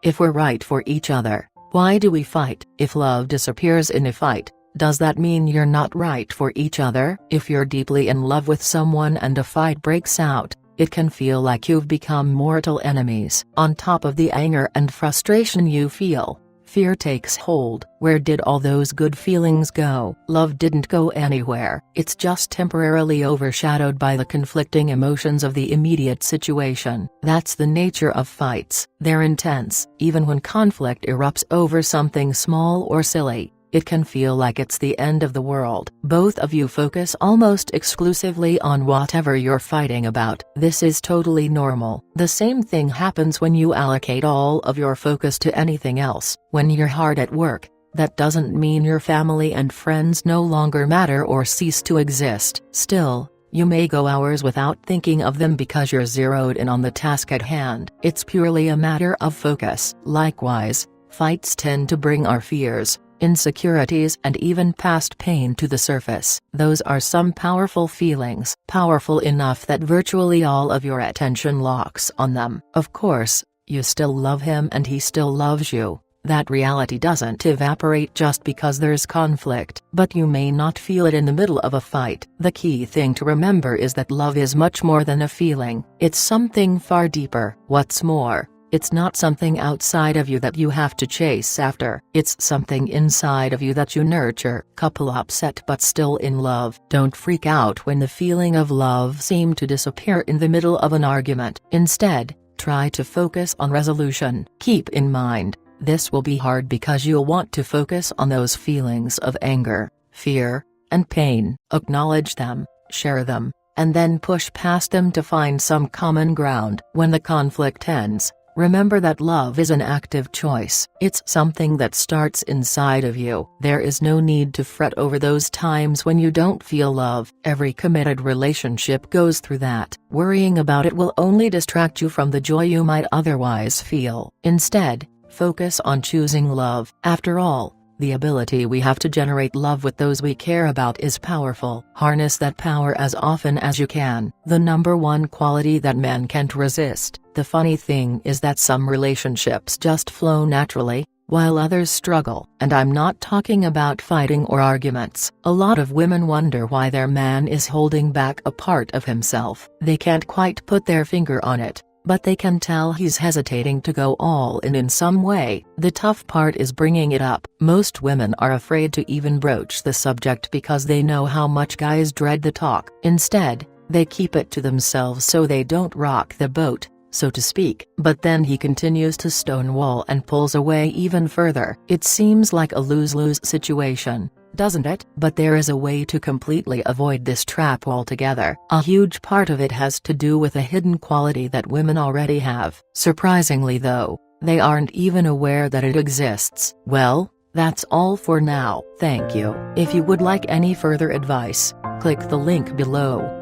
If we're right for each other, why do we fight? If love disappears in a fight, does that mean you're not right for each other? If you're deeply in love with someone and a fight breaks out, it can feel like you've become mortal enemies. On top of the anger and frustration you feel, fear takes hold. Where did all those good feelings go? Love didn't go anywhere. It's just temporarily overshadowed by the conflicting emotions of the immediate situation. That's the nature of fights. They're intense. Even when conflict erupts over something small or silly, it can feel like it's the end of the world. Both of you focus almost exclusively on whatever you're fighting about. This is totally normal. The same thing happens when you allocate all of your focus to anything else. When you're hard at work, that doesn't mean your family and friends no longer matter or cease to exist. Still, you may go hours without thinking of them because you're zeroed in on the task at hand. It's purely a matter of focus. Likewise, fights tend to bring our fears, insecurities and even past pain to the surface. Those are some powerful feelings, powerful enough that virtually all of your attention locks on them. Of course, you still love him and he still loves you. That reality doesn't evaporate just because there's conflict, but you may not feel it in the middle of a fight. The key thing to remember is that love is much more than a feeling. It's something far deeper. What's more, it's not something outside of you that you have to chase after. It's something inside of you that you nurture. Couple upset but still in love. Don't freak out when the feeling of love seems to disappear in the middle of an argument. Instead, try to focus on resolution. Keep in mind, this will be hard because you'll want to focus on those feelings of anger, fear, and pain. Acknowledge them, share them, and then push past them to find some common ground. When the conflict ends, remember that love is an active choice. It's something that starts inside of you. There is no need to fret over those times when you don't feel love. Every committed relationship goes through that. Worrying about it will only distract you from the joy you might otherwise feel. Instead, focus on choosing love. After all, the ability we have to generate love with those we care about is powerful. Harness that power as often as you can. The number one quality that men can't resist. The funny thing is that some relationships just flow naturally, while others struggle. And I'm not talking about fighting or arguments. A lot of women wonder why their man is holding back a part of himself. They can't quite put their finger on it, but they can tell he's hesitating to go all in some way. The tough part is bringing it up. Most women are afraid to even broach the subject because they know how much guys dread the talk. Instead, they keep it to themselves so they don't rock the boat, so to speak. But then he continues to stonewall and pulls away even further. It seems like a lose-lose situation, doesn't it? But there is a way to completely avoid this trap altogether. A huge part of it has to do with a hidden quality that women already have. Surprisingly though, they aren't even aware that it exists. Well, that's all for now. Thank you. If you would like any further advice, click the link below.